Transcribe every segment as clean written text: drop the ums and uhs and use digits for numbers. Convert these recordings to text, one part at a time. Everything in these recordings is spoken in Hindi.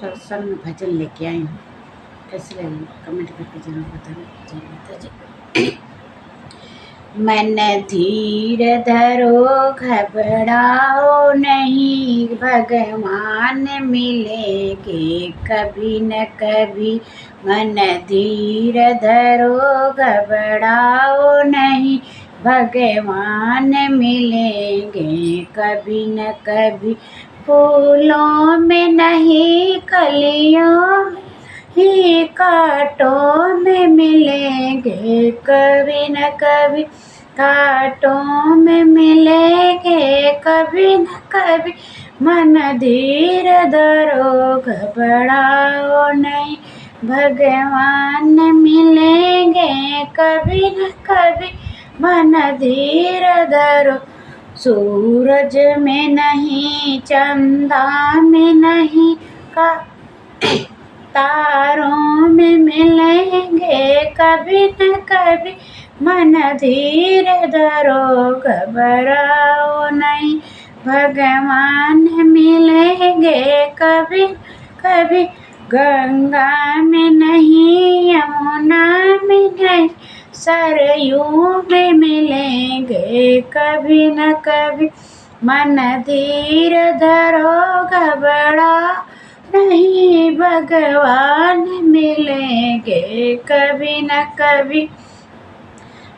सत्संग में भजन लेके आई हूँ। कैसे लगे कमेंट करके जरूर बताना। जय माता जी। मन धीर धरो घबराओ नहीं, भगवान मिलेंगे कभी न कभी। मन धीर धरो घबराओ नहीं, भगवान मिलेंगे कभी न कभी। फूलों में नहीं कलियों में ही कांटों में मिलेंगे कभी न कभी। कांटों में मिलेंगे कभी न कभी। मन धीर धरो घबराओ नहीं, भगवान मिलेंगे कभी न कभी। मन धीर धरो। सूरज में नहीं चंदा में नहीं का तारों में मिलेंगे कभी न कभी। मन धीर धरो घबराओ नहीं, भगवान मिलेंगे कभी कभी। गंगा में नहीं यमुना में नहीं, सरयू में मिलेंगे कभी न कभी। मन धीर धरो घबरा नहीं, भगवान मिलेंगे कभी न कभी।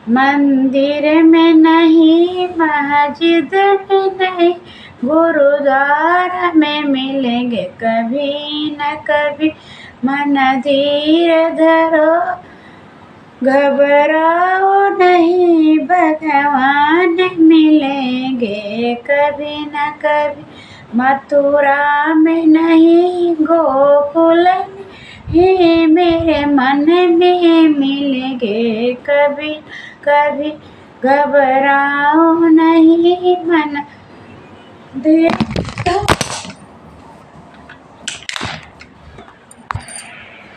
मंदिर में नहीं मस्जिद में नहीं, गुरुद्वारा में मिलेंगे कभी न कभी। मन धीर धरो घबराओ नहीं, भगवान मिलेंगे कभी न कभी। मथुरा में नहीं गोकुल में ही मेरे मन में मिलेंगे कभी कभी। घबराओ नहीं, मन धीर